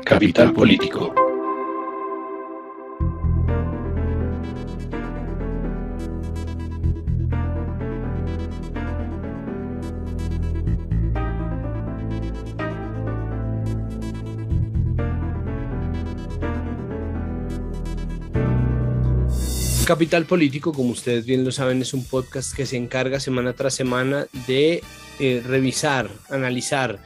Capital Político. Capital Político, como ustedes bien lo saben, es un podcast que se encarga semana tras semana de revisar, analizar,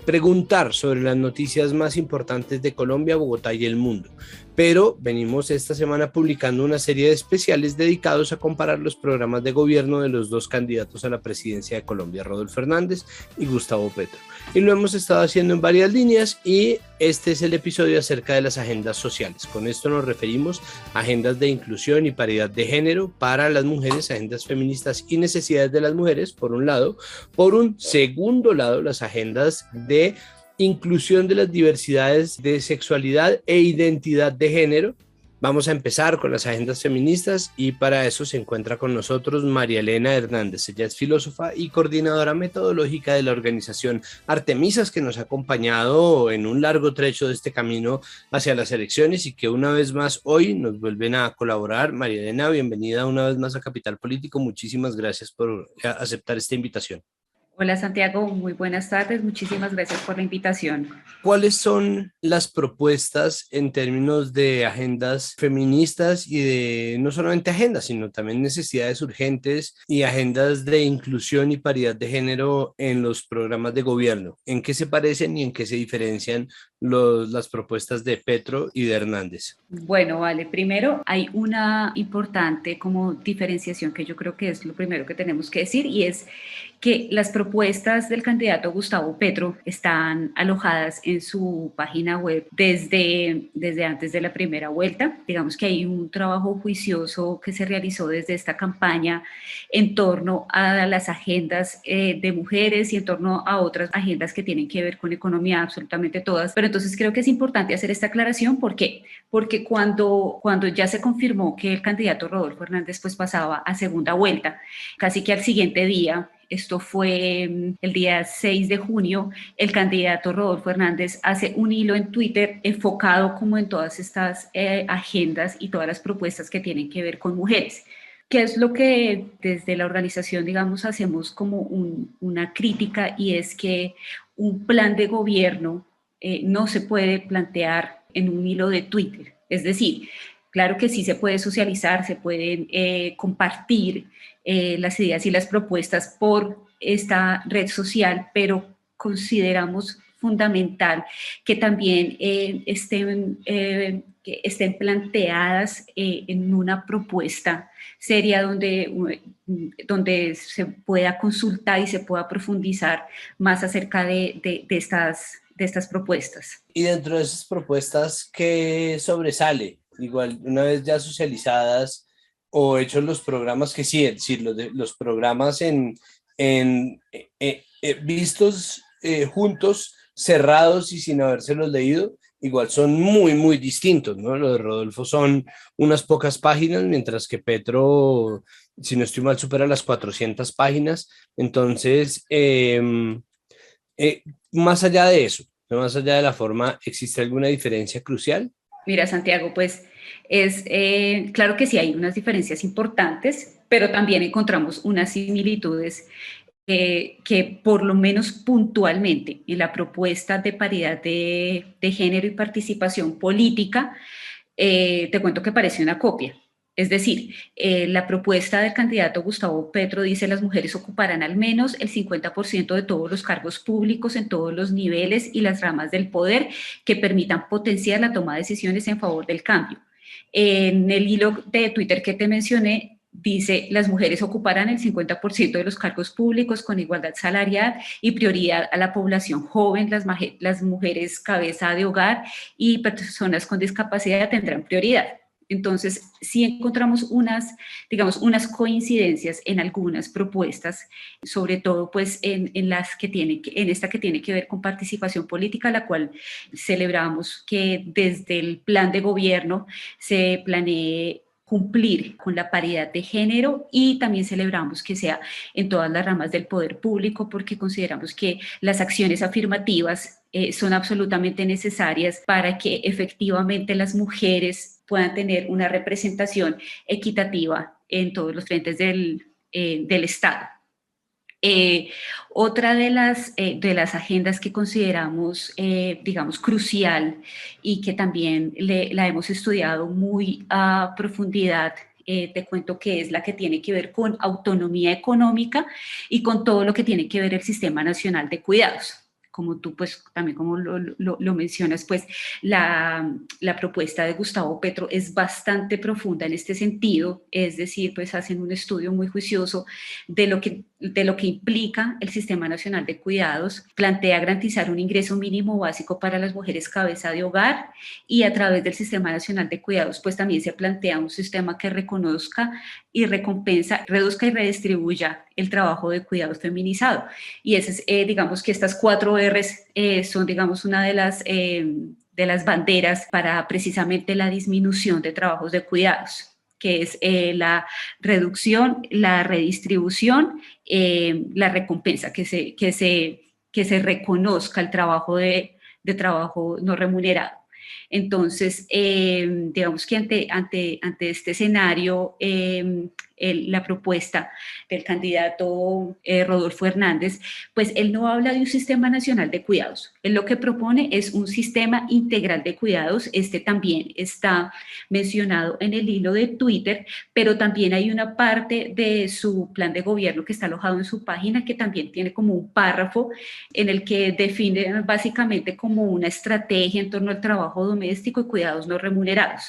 preguntar sobre las noticias más importantes de Colombia, Bogotá y el mundo. Pero venimos esta semana publicando una serie de especiales dedicados a comparar los programas de gobierno de los dos candidatos a la presidencia de Colombia, Rodolfo Hernández y Gustavo Petro. Y lo hemos estado haciendo en varias líneas y este es el episodio acerca de las agendas sociales. Con esto nos referimos a agendas de inclusión y paridad de género para las mujeres, agendas feministas y necesidades de las mujeres, por un lado. Por un segundo lado, las agendas de inclusión de las diversidades de sexualidad e identidad de género. Vamos a empezar con las agendas feministas y para eso se encuentra con nosotros María Elena Hernández. Ella es filósofa y coordinadora metodológica de la organización Artemisas, que nos ha acompañado en un largo trecho de este camino hacia las elecciones y que una vez más hoy nos vuelven a colaborar. María Elena, bienvenida una vez más a Capital Político. Muchísimas gracias por aceptar esta invitación. Hola Santiago, muy buenas tardes, muchísimas gracias por la invitación. ¿Cuáles son las propuestas en términos de agendas feministas y de no solamente agendas, sino también necesidades urgentes y agendas de inclusión y paridad de género en los programas de gobierno? ¿En qué se parecen y en qué se diferencian las propuestas de Petro y de Hernández? Bueno, vale, primero hay una importante como diferenciación que yo creo que es lo primero que tenemos que decir y es que las propuestas del candidato Gustavo Petro están alojadas en su página web desde antes de la primera vuelta. Digamos que hay un trabajo juicioso que se realizó desde esta campaña en torno a las agendas de mujeres y en torno a otras agendas que tienen que ver con economía, absolutamente todas. Pero entonces creo que es importante hacer esta aclaración. ¿Por qué? Porque cuando ya se confirmó que el candidato Rodolfo Hernández pues pasaba a segunda vuelta, casi que al siguiente día, esto fue el día 6 de junio, el candidato Rodolfo Hernández hace un hilo en Twitter enfocado como en todas estas agendas y todas las propuestas que tienen que ver con mujeres. ¿Qué es lo que desde la organización, digamos, hacemos como una crítica? Y es que un plan de gobierno no se puede plantear en un hilo de Twitter. Es decir, claro que sí se puede socializar, se pueden compartir las ideas y las propuestas por esta red social, pero consideramos fundamental que también que estén planteadas en una propuesta seria donde se pueda consultar y se pueda profundizar más acerca de estas propuestas. Y dentro de esas propuestas, ¿qué sobresale? Igual, una vez ya socializadas o hechos los programas, que sí, es decir, los programas vistos juntos, cerrados y sin habérselos leído, igual son muy, muy distintos, ¿no? Lo de Rodolfo son unas pocas páginas, mientras que Petro, si no estoy mal, supera las 400 páginas. Entonces, más allá de eso, más allá de la forma, ¿existe alguna diferencia crucial? Mira, Santiago, pues claro que sí hay unas diferencias importantes, pero también encontramos unas similitudes que por lo menos puntualmente en la propuesta de paridad de género y participación política, te cuento que parece una copia. Es decir, la propuesta del candidato Gustavo Petro dice las mujeres ocuparán al menos el 50% de todos los cargos públicos en todos los niveles y las ramas del poder que permitan potenciar la toma de decisiones en favor del cambio. En el hilo de Twitter que te mencioné, dice las mujeres ocuparán el 50% de los cargos públicos con igualdad salarial y prioridad a la población joven, las mujeres cabeza de hogar y personas con discapacidad tendrán prioridad. Entonces, sí encontramos unas coincidencias en algunas propuestas, sobre todo pues en esta que tiene que ver con participación política, la cual celebramos que desde el plan de gobierno se planee cumplir con la paridad de género y también celebramos que sea en todas las ramas del poder público porque consideramos que las acciones afirmativas son absolutamente necesarias para que efectivamente las mujeres puedan tener una representación equitativa en todos los frentes del Estado. Otra de las agendas que consideramos, digamos, crucial y que también la hemos estudiado muy a profundidad, te cuento que es la que tiene que ver con autonomía económica y con todo lo que tiene que ver el Sistema Nacional de Cuidados. Como tú, pues, también como lo mencionas, pues, la propuesta de Gustavo Petro es bastante profunda en este sentido, es decir, pues, hacen un estudio muy juicioso de lo que implica el Sistema Nacional de Cuidados, plantea garantizar un ingreso mínimo básico para las mujeres cabeza de hogar y a través del Sistema Nacional de Cuidados, pues, también se plantea un sistema que reconozca y recompensa, reduzca y redistribuya el trabajo de cuidados feminizado. Y ese es, digamos que estas 4 R's son, digamos, una de las banderas para precisamente la disminución de trabajos de cuidados, que es la reducción, la redistribución, la recompensa, que se reconozca el trabajo de trabajo no remunerado. Entonces, digamos que ante este escenario, la propuesta del candidato Rodolfo Hernández, pues él no habla de un sistema nacional de cuidados. Él lo que propone es un sistema integral de cuidados. Este también está mencionado en el hilo de Twitter, pero también hay una parte de su plan de gobierno que está alojado en su página que también tiene como un párrafo en el que define básicamente como una estrategia en torno al trabajo doméstico y cuidados no remunerados.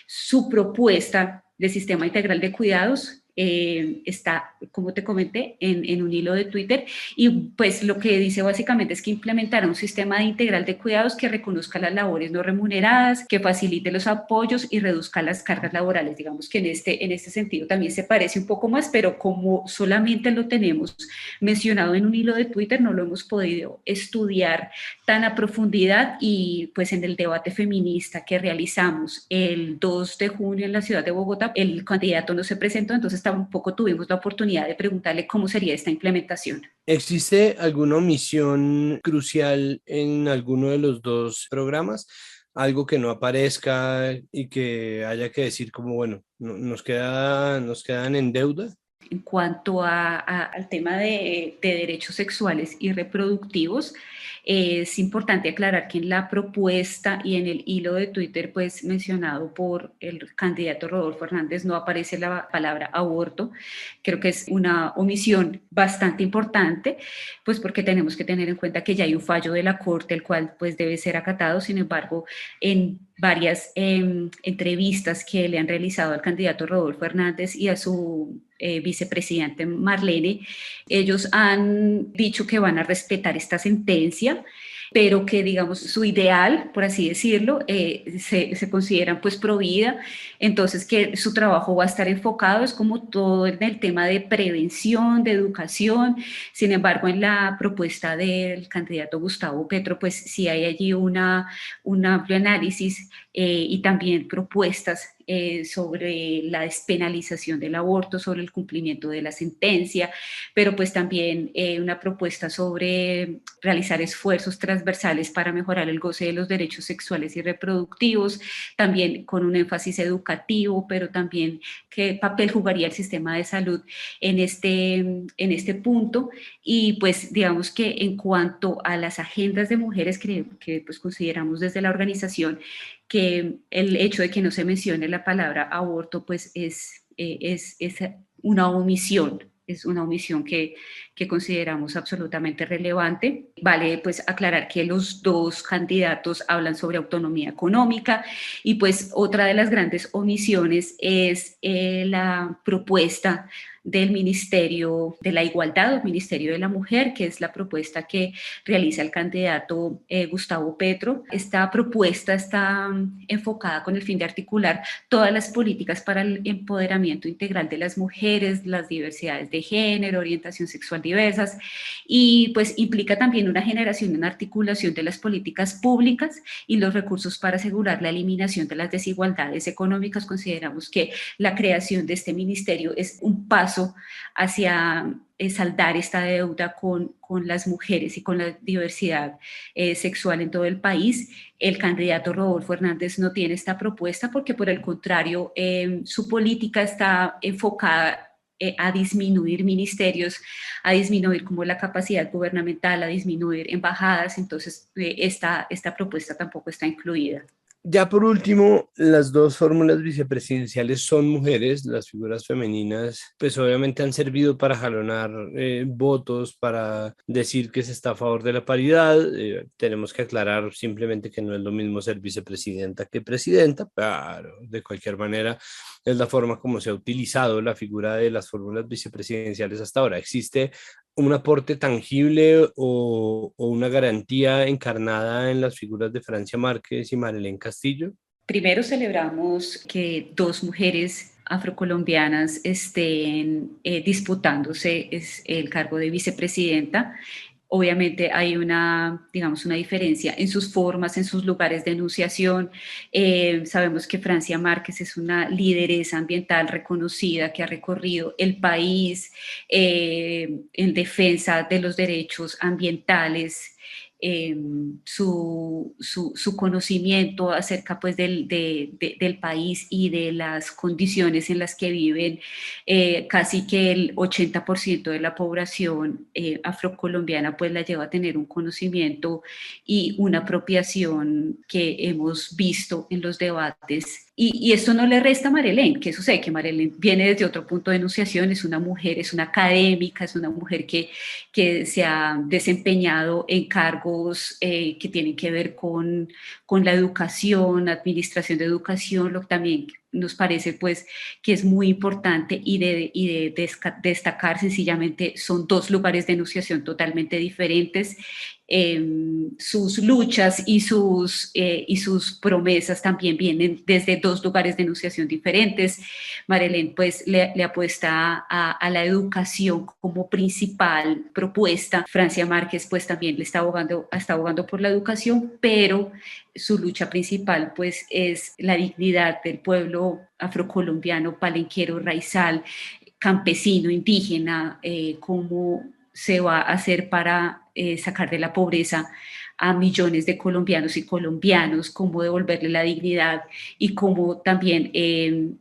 Su propuesta de sistema integral de cuidados está, como te comenté, en un hilo de Twitter y pues lo que dice básicamente es que implementará un sistema integral de cuidados que reconozca las labores no remuneradas, que facilite los apoyos y reduzca las cargas laborales. Digamos que en este sentido también se parece un poco más, pero como solamente lo tenemos mencionado en un hilo de Twitter, no lo hemos podido estudiar tan a profundidad y pues en el debate feminista que realizamos el 2 de junio en la ciudad de Bogotá, el candidato no se presentó, entonces tampoco tuvimos la oportunidad de preguntarle cómo sería esta implementación. ¿Existe alguna omisión crucial en alguno de los dos programas? Algo que no aparezca y que haya que decir como, bueno, nos quedan en deuda. En cuanto al tema de derechos sexuales y reproductivos, es importante aclarar que en la propuesta y en el hilo de Twitter pues mencionado por el candidato Rodolfo Hernández no aparece la palabra aborto. Creo que es una omisión bastante importante, pues porque tenemos que tener en cuenta que ya hay un fallo de la Corte, el cual pues debe ser acatado. Sin embargo, en varias entrevistas que le han realizado al candidato Rodolfo Hernández y a su vicepresidente Marlene, ellos han dicho que van a respetar esta sentencia, pero que, digamos, su ideal, por así decirlo, se consideran pues pro vida, entonces que su trabajo va a estar enfocado, es como todo en el tema de prevención, de educación. Sin embargo, en la propuesta del candidato Gustavo Petro, pues sí hay allí un amplio análisis y también propuestas sobre la despenalización del aborto, sobre el cumplimiento de la sentencia, pero pues también una propuesta sobre realizar esfuerzos transversales para mejorar el goce de los derechos sexuales y reproductivos, también con un énfasis educativo, pero también qué papel jugaría el sistema de salud en este punto. Y pues digamos que en cuanto a las agendas de mujeres que pues consideramos desde la organización que el hecho de que no se mencione la palabra aborto pues es una omisión. Es una omisión que consideramos absolutamente relevante. Vale pues aclarar que los dos candidatos hablan sobre autonomía económica y pues otra de las grandes omisiones es la propuesta del Ministerio de la Igualdad o Ministerio de la Mujer, que es la propuesta que realiza el candidato Gustavo Petro. Esta propuesta está enfocada con el fin de articular todas las políticas para el empoderamiento integral de las mujeres, las diversidades de género, orientación sexual diversas, y pues implica también una generación y una articulación de las políticas públicas y los recursos para asegurar la eliminación de las desigualdades económicas. Consideramos que la creación de este ministerio es un paso hacia saldar esta deuda con las mujeres y con la diversidad sexual en todo el país. El candidato Rodolfo Hernández no tiene esta propuesta porque, por el contrario, su política está enfocada a disminuir ministerios, a disminuir como la capacidad gubernamental, a disminuir embajadas. Entonces esta propuesta tampoco está incluida. Ya por último, las dos fórmulas vicepresidenciales son mujeres. Las figuras femeninas pues obviamente han servido para jalonar votos, para decir que se está a favor de la paridad. Tenemos que aclarar simplemente que no es lo mismo ser vicepresidenta que presidenta, pero de cualquier manera es la forma como se ha utilizado la figura de las fórmulas vicepresidenciales hasta ahora. ¿Existe un aporte tangible o una garantía encarnada en las figuras de Francia Márquez y Marlene Castillo? Primero, celebramos que dos mujeres afrocolombianas estén disputándose el cargo de vicepresidenta. Obviamente hay una diferencia en sus formas, en sus lugares de enunciación. Sabemos que Francia Márquez es una lideresa ambiental reconocida que ha recorrido el país en defensa de los derechos ambientales. Su conocimiento acerca pues del país y de las condiciones en las que viven casi que el 80% de la población afrocolombiana pues la lleva a tener un conocimiento y una apropiación que hemos visto en los debates. Y esto no le resta a Marlene. ¿Qué sucede? Que Marlene viene desde otro punto de enunciación, es una mujer, es una académica, es una mujer que se ha desempeñado en cargos que tienen que ver con la educación, administración de educación, lo que también nos parece pues que es muy importante y de destacar. Sencillamente son dos lugares de enunciación totalmente diferentes. Sus luchas y sus promesas también vienen desde dos lugares de enunciación diferentes. Marlene pues le apuesta a la educación como principal propuesta. Francia Márquez pues también le está abogando por la educación, pero su lucha principal pues es la dignidad del pueblo afrocolombiano, palenquero, raizal, campesino, indígena, cómo se va a hacer para sacar de la pobreza a millones de colombianos y colombianos, cómo devolverle la dignidad y cómo también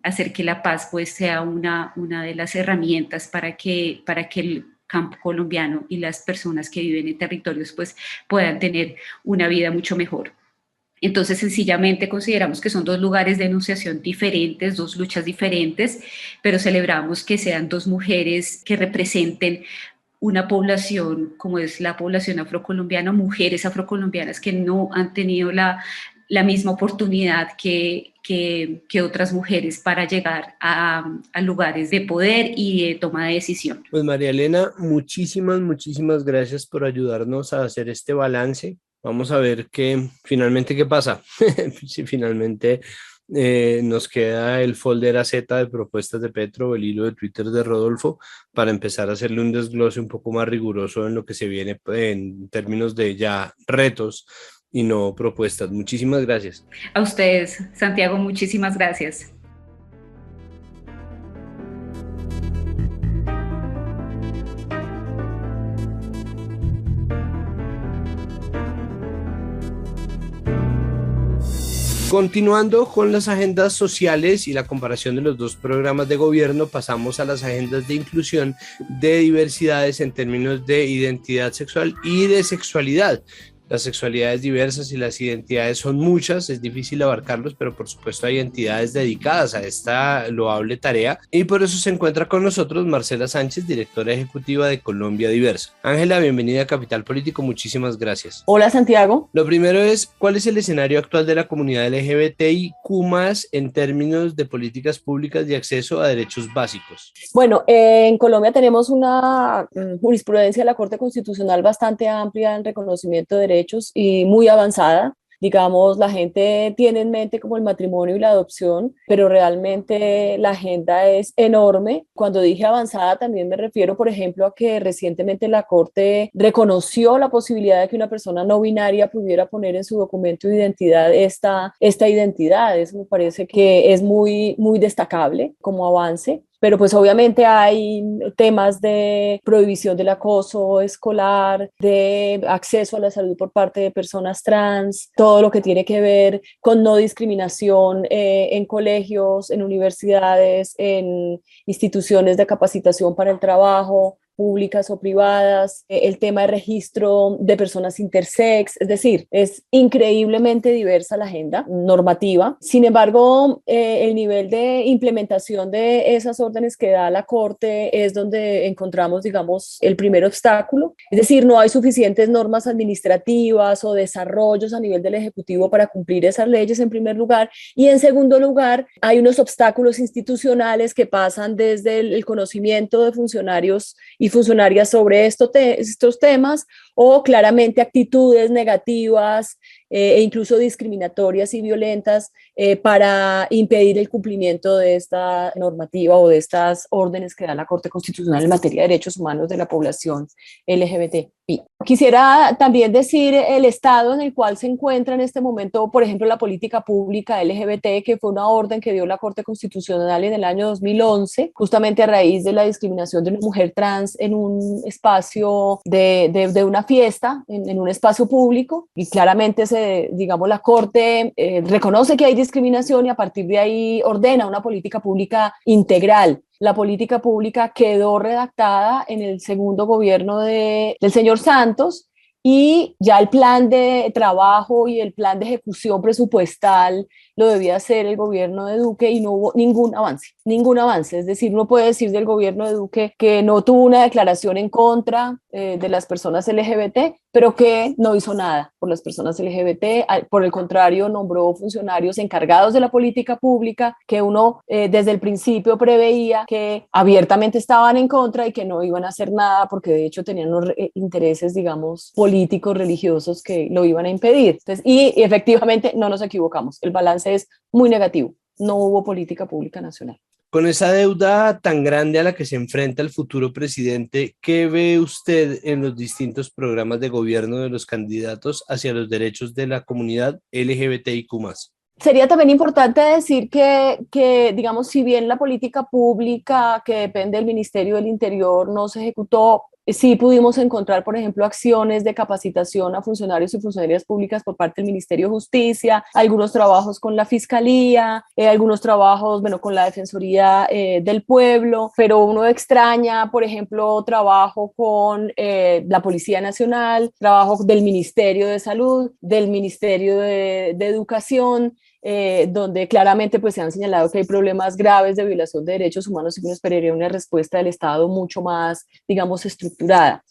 hacer que la paz pues sea una de las herramientas para que el campo colombiano y las personas que viven en territorios pues puedan tener una vida mucho mejor. Entonces, sencillamente consideramos que son dos lugares de enunciación diferentes, dos luchas diferentes, pero celebramos que sean dos mujeres que representen una población como es la población afrocolombiana, mujeres afrocolombianas que no han tenido la misma oportunidad que otras mujeres para llegar a lugares de poder y de toma de decisión. Pues María Elena, muchísimas gracias por ayudarnos a hacer este balance. Vamos a ver qué pasa. Si finalmente nos queda el folder AZ de propuestas de Petro, el hilo de Twitter de Rodolfo, para empezar a hacerle un desglose un poco más riguroso en lo que se viene en términos de ya retos y no propuestas. Muchísimas gracias. A ustedes, Santiago, muchísimas gracias. Continuando con las agendas sociales y la comparación de los dos programas de gobierno, pasamos a las agendas de inclusión de diversidades en términos de identidad sexual y de sexualidad. las sexualidades diversas y las identidades son muchas, es difícil abarcarlos, pero por supuesto hay entidades dedicadas a esta loable tarea y por eso se encuentra con nosotros Marcela Sánchez, directora ejecutiva de Colombia Diversa. Ángela, bienvenida a Capital Político, muchísimas gracias. Hola Santiago. Lo primero es, ¿cuál es el escenario actual de la comunidad LGBTIQ+ en términos de políticas públicas de acceso a derechos básicos? Bueno, en Colombia tenemos una jurisprudencia de la Corte Constitucional bastante amplia en reconocimiento de derechos y muy avanzada. Digamos, la gente tiene en mente como el matrimonio y la adopción, pero realmente la agenda es enorme. Cuando dije avanzada también me refiero, por ejemplo, a que recientemente la Corte reconoció la posibilidad de que una persona no binaria pudiera poner en su documento de identidad esta identidad. Eso me parece que es muy destacable como avance. Pero pues obviamente hay temas de prohibición del acoso escolar, de acceso a la salud por parte de personas trans, todo lo que tiene que ver con no discriminación en colegios, en universidades, en instituciones de capacitación para el trabajo, públicas o privadas, el tema de registro de personas intersex, es decir, es increíblemente diversa la agenda normativa. Sin embargo, el nivel de implementación de esas órdenes que da la Corte es donde encontramos, digamos, el primer obstáculo. Es decir, no hay suficientes normas administrativas o desarrollos a nivel del Ejecutivo para cumplir esas leyes en primer lugar, y en segundo lugar, hay unos obstáculos institucionales que pasan desde el conocimiento de funcionarios y funcionarias sobre estos temas, o claramente actitudes negativas e incluso discriminatorias y violentas para impedir el cumplimiento de esta normativa o de estas órdenes que da la Corte Constitucional en materia de derechos humanos de la población LGBTI. Quisiera también decir el estado en el cual se encuentra en este momento, por ejemplo, la política pública LGBT, que fue una orden que dio la Corte Constitucional en el año 2011, justamente a raíz de la discriminación de una mujer trans en un espacio de una fiesta, en un espacio público, y claramente digamos, la Corte reconoce que hay discriminación y a partir de ahí ordena una política pública integral. La política pública quedó redactada en el segundo gobierno del señor Santos, y ya el plan de trabajo y el plan de ejecución presupuestal lo debía hacer el gobierno de Duque, y no hubo ningún avance. Es decir, uno puede decir del gobierno de Duque que no tuvo una declaración en contra de las personas LGBT, pero que no hizo nada por las personas LGBT. Por el contrario, nombró funcionarios encargados de la política pública que uno desde el principio preveía que abiertamente estaban en contra y que no iban a hacer nada porque de hecho tenían unos intereses, digamos, políticos, religiosos que lo iban a impedir. Entonces, y efectivamente no nos equivocamos, el balance es muy negativo, no hubo política pública nacional. Con esa deuda tan grande a la que se enfrenta el futuro presidente, ¿qué ve usted en los distintos programas de gobierno de los candidatos hacia los derechos de la comunidad LGBTIQ+? Sería también importante decir que, digamos, si bien la política pública que depende del Ministerio del Interior no se ejecutó, sí pudimos encontrar, por ejemplo, acciones de capacitación a funcionarios y funcionarias públicas por parte del Ministerio de Justicia, algunos trabajos con la Fiscalía, algunos trabajos, bueno, con la Defensoría del Pueblo, pero uno extraña, por ejemplo, trabajo con la Policía Nacional, trabajo del Ministerio de Salud, del Ministerio de Educación, donde claramente pues se han señalado que hay problemas graves de violación de derechos humanos y que uno esperaría una respuesta del Estado mucho más, digamos, estructurada,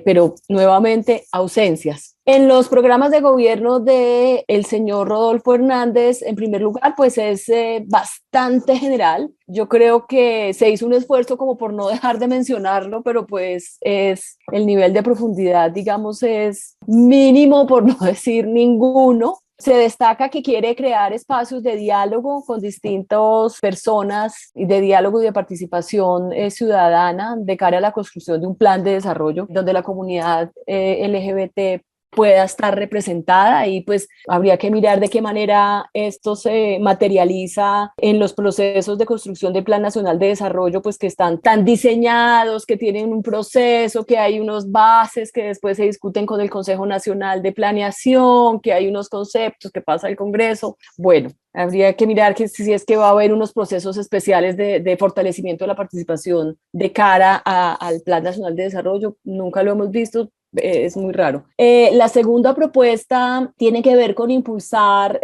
pero nuevamente ausencias. En los programas de gobierno del señor Rodolfo Hernández, en primer lugar, pues es bastante general. Yo creo que se hizo un esfuerzo como por no dejar de mencionarlo, pero pues es el nivel de profundidad, digamos, es mínimo, por no decir ninguno. Se destaca que quiere crear espacios de diálogo con distintas personas, de diálogo y de participación ciudadana de cara a la construcción de un plan de desarrollo donde la comunidad LGBT pueda estar representada, y pues habría que mirar de qué manera esto se materializa en los procesos de construcción del Plan Nacional de Desarrollo, pues que están tan diseñados, que tienen un proceso, que hay unos bases que después se discuten con el Consejo Nacional de Planeación, que hay unos conceptos que pasa al Congreso. Bueno, habría que mirar que si es que va a haber unos procesos especiales de fortalecimiento de la participación de cara al Plan Nacional de Desarrollo. Nunca lo hemos visto. es muy raro. La segunda propuesta tiene que ver con impulsar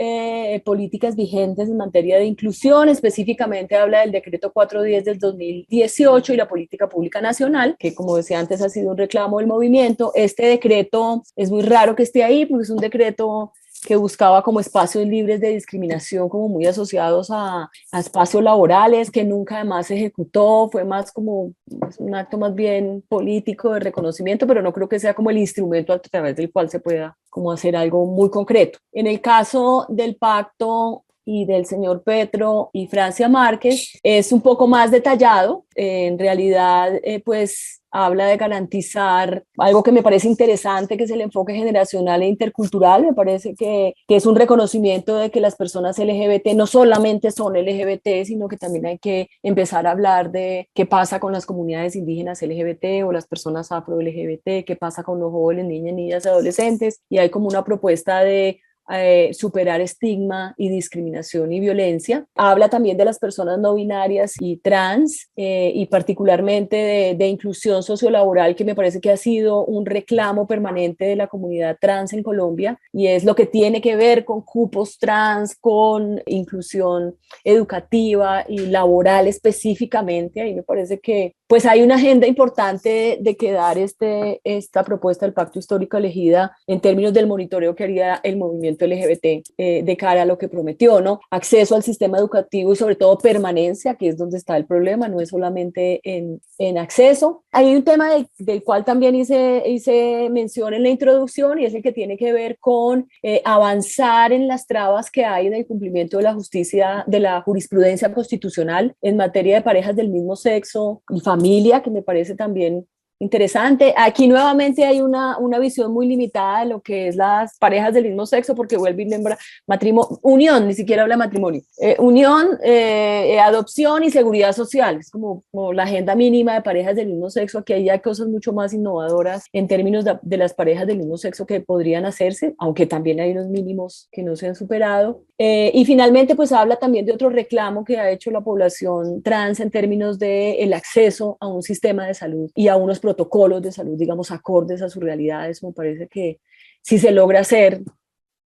políticas vigentes en materia de inclusión, específicamente habla del decreto 410 del 2018 y la política pública nacional, que como decía antes ha sido un reclamo del movimiento. Este decreto es muy raro que esté ahí porque es un decreto que buscaba como espacios libres de discriminación, como muy asociados a espacios laborales, que nunca además se ejecutó, fue más como un acto más bien político de reconocimiento, pero no creo que sea como el instrumento a través del cual se pueda como hacer algo muy concreto. En el caso del pacto y del señor Petro y Francia Márquez, es un poco más detallado. En realidad, pues habla de garantizar algo que me parece interesante, que es el enfoque generacional e intercultural. Me parece que es un reconocimiento de que las personas LGBT no solamente son LGBT, sino que también hay que empezar a hablar de qué pasa con las comunidades indígenas LGBT o las personas afro-LGBT, qué pasa con los jóvenes, niñas, adolescentes. Y hay como una propuesta de superar estigma y discriminación y violencia. Habla también de las personas no binarias y trans y particularmente de inclusión sociolaboral, que me parece que ha sido un reclamo permanente de la comunidad trans en Colombia, y es lo que tiene que ver con cupos trans, con inclusión educativa y laboral específicamente. Ahí me parece que pues hay una agenda importante de quedar esta propuesta del pacto histórico elegida en términos del monitoreo que haría el movimiento LGBT de cara a lo que prometió, ¿no? Acceso al sistema educativo y sobre todo permanencia, que es donde está el problema, no es solamente en acceso. Hay un tema del cual también hice mención en la introducción, y es el que tiene que ver con avanzar en las trabas que hay en el cumplimiento de la justicia, de la jurisprudencia constitucional en materia de parejas del mismo sexo y familia, que me parece también interesante. Aquí nuevamente hay una visión muy limitada de lo que es las parejas del mismo sexo, porque vuelve y nombra unión, ni siquiera habla de matrimonio, unión, adopción y seguridad social, es como la agenda mínima de parejas del mismo sexo. Aquí hay cosas mucho más innovadoras en términos de las parejas del mismo sexo que podrían hacerse, aunque también hay unos mínimos que no se han superado. Y finalmente pues habla también de otro reclamo que ha hecho la población trans en términos del acceso a un sistema de salud y a unos protocolos de salud, digamos, acordes a sus realidades. Me parece que si se logra hacer,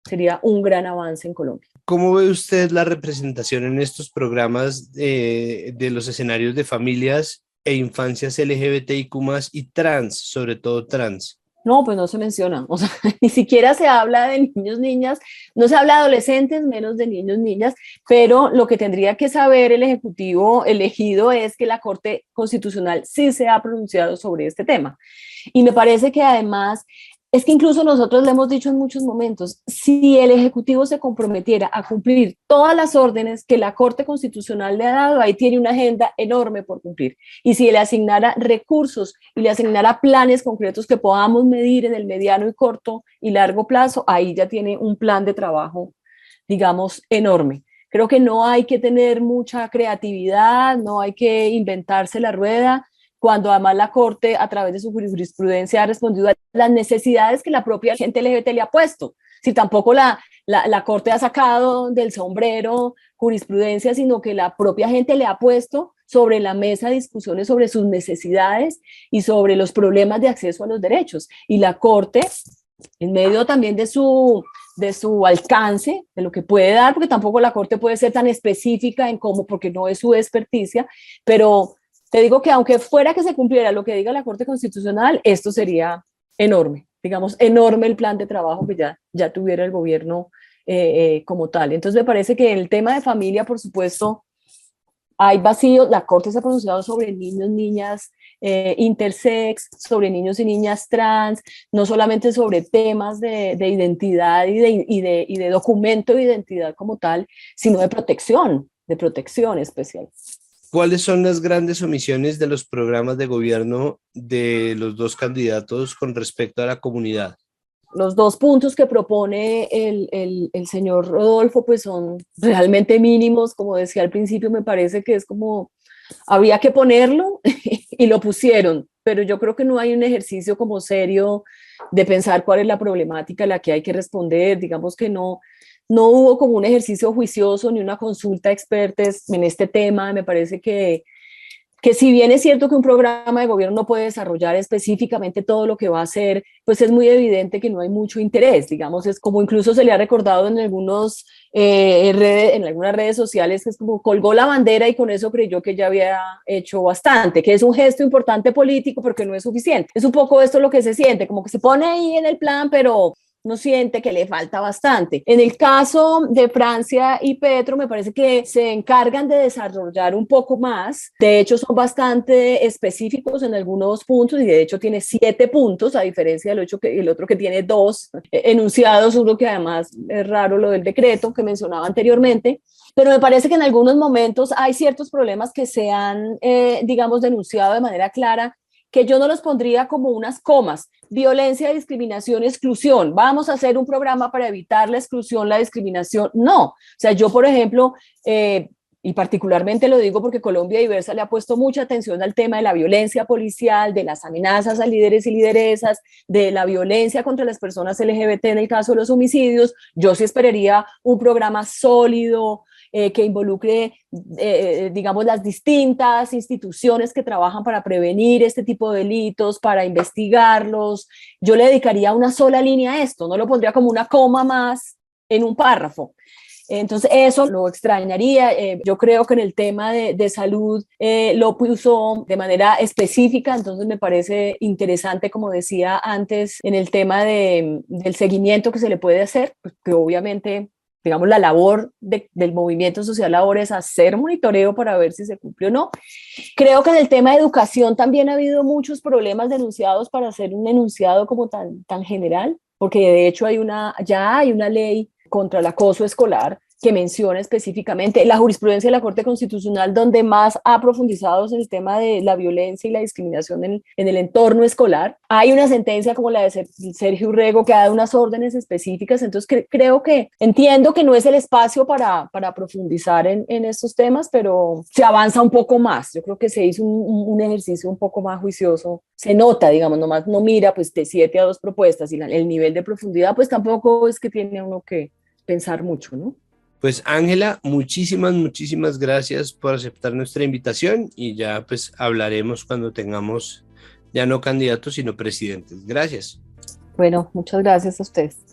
sería un gran avance en Colombia. ¿Cómo ve usted la representación en estos programas de los escenarios de familias e infancias LGBTIQ+, y trans, sobre todo trans? No, pues no se menciona, o sea, ni siquiera se habla de niños, niñas, no se habla de adolescentes, menos de niños, niñas, pero lo que tendría que saber el Ejecutivo elegido es que la Corte Constitucional sí se ha pronunciado sobre este tema. Y me parece que además, es que incluso nosotros le hemos dicho en muchos momentos, si el Ejecutivo se comprometiera a cumplir todas las órdenes que la Corte Constitucional le ha dado, ahí tiene una agenda enorme por cumplir. Y si le asignara recursos y le asignara planes concretos que podamos medir en el mediano y corto y largo plazo, ahí ya tiene un plan de trabajo, digamos, enorme. Creo que no hay que tener mucha creatividad, no hay que inventarse la rueda, cuando además la Corte, a través de su jurisprudencia, ha respondido a las necesidades que la propia gente LGBT le ha puesto. Si tampoco la Corte ha sacado del sombrero jurisprudencia, sino que la propia gente le ha puesto sobre la mesa discusiones sobre sus necesidades y sobre los problemas de acceso a los derechos. Y la Corte, en medio también de su alcance, de lo que puede dar, porque tampoco la Corte puede ser tan específica en cómo, porque no es su experticia, pero te digo que aunque fuera que se cumpliera lo que diga la Corte Constitucional, esto sería enorme, digamos, enorme el plan de trabajo que ya tuviera el gobierno como tal. Entonces me parece que en el tema de familia, por supuesto, hay vacíos. La Corte se ha pronunciado sobre niños, niñas, intersex, sobre niños y niñas trans, no solamente sobre temas de identidad y de documento de identidad como tal, sino de protección especial. ¿Cuáles son las grandes omisiones de los programas de gobierno de los dos candidatos con respecto a la comunidad? Los dos puntos que propone el señor Rodolfo pues son realmente mínimos. Como decía al principio, me parece que es como, habría que ponerlo y lo pusieron, pero yo creo que no hay un ejercicio como serio de pensar cuál es la problemática a la que hay que responder. Digamos que no hubo como un ejercicio juicioso ni una consulta a expertos en este tema. Me parece que que si bien es cierto que un programa de gobierno no puede desarrollar específicamente todo lo que va a hacer, pues es muy evidente que no hay mucho interés, digamos, es como incluso se le ha recordado en en algunas redes sociales, que es como colgó la bandera y con eso creyó que ya había hecho bastante, que es un gesto importante político, pero que no es suficiente. Es un poco esto lo que se siente, como que se pone ahí en el plan, pero no siente que le falta bastante. En el caso de Francia y Petro, me parece que se encargan de desarrollar un poco más. De hecho, son bastante específicos en algunos puntos y de hecho tiene 7 puntos, a diferencia del el otro que tiene 2 enunciados, uno que además es raro lo del decreto que mencionaba anteriormente. Pero me parece que en algunos momentos hay ciertos problemas que se han, digamos, denunciado de manera clara, que yo no los pondría como unas comas: violencia, discriminación, exclusión. Vamos a hacer un programa para evitar la exclusión, la discriminación. No. O sea, yo, por ejemplo, y particularmente lo digo porque Colombia Diversa le ha puesto mucha atención al tema de la violencia policial, de las amenazas a líderes y lideresas, de la violencia contra las personas LGBT en el caso de los homicidios. Yo sí esperaría un programa sólido, que involucre, digamos, las distintas instituciones que trabajan para prevenir este tipo de delitos, para investigarlos. Yo le dedicaría una sola línea a esto, no lo pondría como una coma más en un párrafo. Entonces eso lo extrañaría. Yo creo que en el tema de salud lo puso de manera específica, entonces me parece interesante, como decía antes, en el tema del seguimiento que se le puede hacer, pues, que obviamente, digamos, la labor del movimiento social ahora es hacer monitoreo para ver si se cumple o no. Creo que en el tema de educación también ha habido muchos problemas denunciados para hacer un enunciado como tan general, porque de hecho ya hay una ley contra el acoso escolar que menciona específicamente la jurisprudencia de la Corte Constitucional, donde más ha profundizado en el tema de la violencia y la discriminación en el entorno escolar. Hay una sentencia como la de Sergio Urrego que ha dado unas órdenes específicas, entonces creo que entiendo que no es el espacio para profundizar en estos temas, pero se avanza un poco más. Yo creo que se hizo un ejercicio un poco más juicioso. Se nota, digamos, nomás no mira pues de 7 a 2 propuestas y el nivel de profundidad pues tampoco es que tiene uno que pensar mucho, ¿no? Pues Ángela, muchísimas gracias por aceptar nuestra invitación y ya pues hablaremos cuando tengamos ya no candidatos sino presidentes. Gracias. Bueno, muchas gracias a ustedes.